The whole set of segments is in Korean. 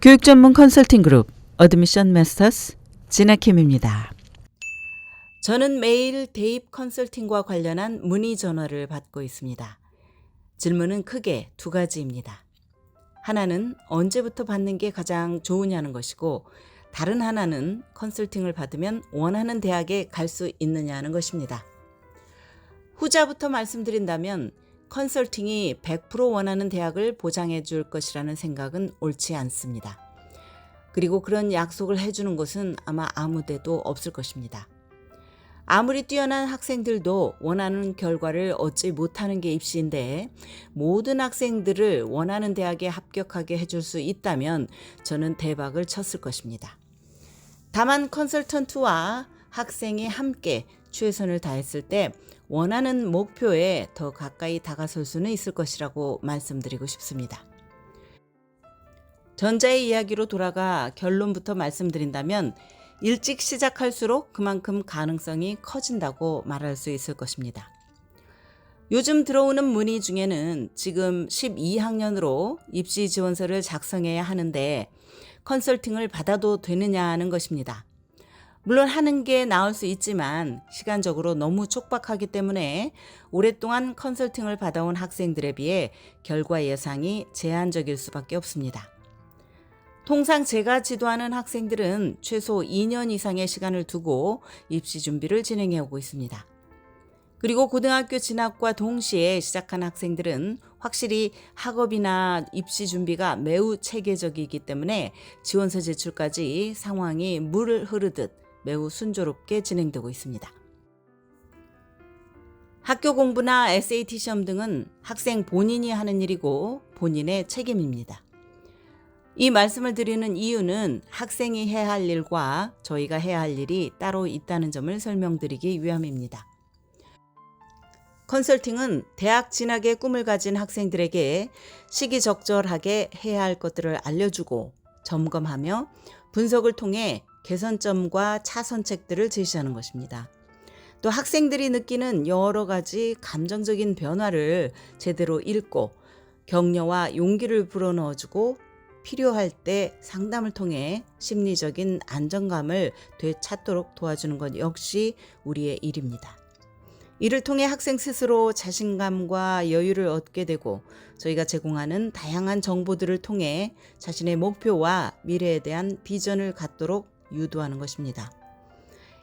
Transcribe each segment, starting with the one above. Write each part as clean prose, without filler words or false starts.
교육 전문 컨설팅 그룹 어드미션 마스터스 진아킴입니다. 저는 매일 대입 컨설팅과 관련한 문의 전화를 받고 있습니다. 질문은 크게 두 가지입니다. 하나는 언제부터 받는 게 가장 좋으냐는 것이고, 다른 하나는 컨설팅을 받으면 원하는 대학에 갈 수 있느냐는 것입니다. 후자부터 말씀드린다면 컨설팅이 100% 원하는 대학을 보장해 줄 것이라는 생각은 옳지 않습니다. 그리고 그런 약속을 해주는 곳은 아마 아무 데도 없을 것입니다. 아무리 뛰어난 학생들도 원하는 결과를 얻지 못하는 게 입시인데, 모든 학생들을 원하는 대학에 합격하게 해줄 수 있다면 저는 대박을 쳤을 것입니다. 다만 컨설턴트와 학생이 함께 최선을 다했을 때 원하는 목표에 더 가까이 다가설 수는 있을 것이라고 말씀드리고 싶습니다. 전자의 이야기로 돌아가 결론부터 말씀드린다면, 일찍 시작할수록 그만큼 가능성이 커진다고 말할 수 있을 것입니다. 요즘 들어오는 문의 중에는 지금 12학년으로 입시 지원서를 작성해야 하는데 컨설팅을 받아도 되느냐는 것입니다. 물론 하는 게 나을 수 있지만 시간적으로 너무 촉박하기 때문에 오랫동안 컨설팅을 받아온 학생들에 비해 결과 예상이 제한적일 수밖에 없습니다. 통상 제가 지도하는 학생들은 최소 2년 이상의 시간을 두고 입시 준비를 진행해 오고 있습니다. 그리고 고등학교 진학과 동시에 시작한 학생들은 확실히 학업이나 입시 준비가 매우 체계적이기 때문에 지원서 제출까지 상황이 물 흐르듯 매우 순조롭게 진행되고 있습니다. 학교 공부나 SAT 시험 등은 학생 본인이 하는 일이고 본인의 책임입니다. 이 말씀을 드리는 이유는 학생이 해야 할 일과 저희가 해야 할 일이 따로 있다는 점을 설명드리기 위함입니다. 컨설팅은 대학 진학의 꿈을 가진 학생들에게 시기적절하게 해야 할 것들을 알려주고 점검하며 분석을 통해 개선점과 차선책들을 제시하는 것입니다. 또 학생들이 느끼는 여러 가지 감정적인 변화를 제대로 읽고 격려와 용기를 불어넣어주고 필요할 때 상담을 통해 심리적인 안정감을 되찾도록 도와주는 것 역시 우리의 일입니다. 이를 통해 학생 스스로 자신감과 여유를 얻게 되고 저희가 제공하는 다양한 정보들을 통해 자신의 목표와 미래에 대한 비전을 갖도록 유도하는 것입니다.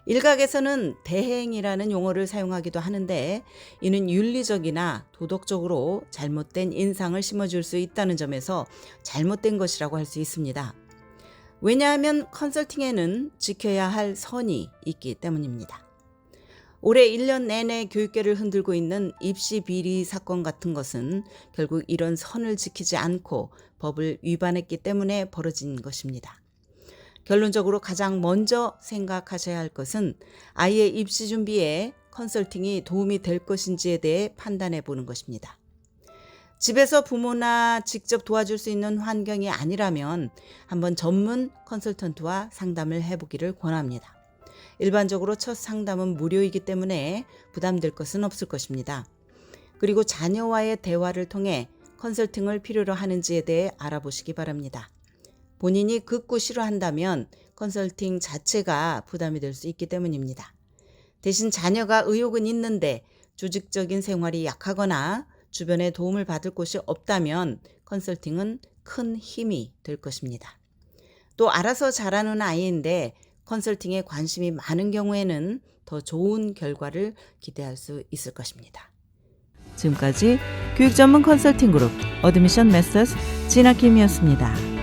일각에서는 대행이라는 용어를 사용하기도 하는데, 이는 윤리적이나 도덕적으로 잘못된 인상을 심어줄 수 있다는 점에서 잘못된 것이라고 할 수 있습니다. 왜냐하면 컨설팅에는 지켜야 할 선이 있기 때문입니다. 올해 1년 내내 교육계를 흔들고 있는 입시 비리 사건 같은 것은 결국 이런 선을 지키지 않고 법을 위반했기 때문에 벌어진 것입니다. 결론적으로 가장 먼저 생각하셔야 할 것은 아이의 입시 준비에 컨설팅이 도움이 될 것인지에 대해 판단해 보는 것입니다. 집에서 부모나 직접 도와줄 수 있는 환경이 아니라면 한번 전문 컨설턴트와 상담을 해보기를 권합니다. 일반적으로 첫 상담은 무료이기 때문에 부담될 것은 없을 것입니다. 그리고 자녀와의 대화를 통해 컨설팅을 필요로 하는지에 대해 알아보시기 바랍니다. 본인이 극구 싫어한다면 컨설팅 자체가 부담이 될 수 있기 때문입니다. 대신 자녀가 의욕은 있는데 조직적인 생활이 약하거나 주변에 도움을 받을 곳이 없다면 컨설팅은 큰 힘이 될 것입니다. 또 알아서 잘하는 아이인데 컨설팅에 관심이 많은 경우에는 더 좋은 결과를 기대할 수 있을 것입니다. 지금까지 교육 전문 컨설팅 그룹 어드미션 마스터스 진아킴이었습니다.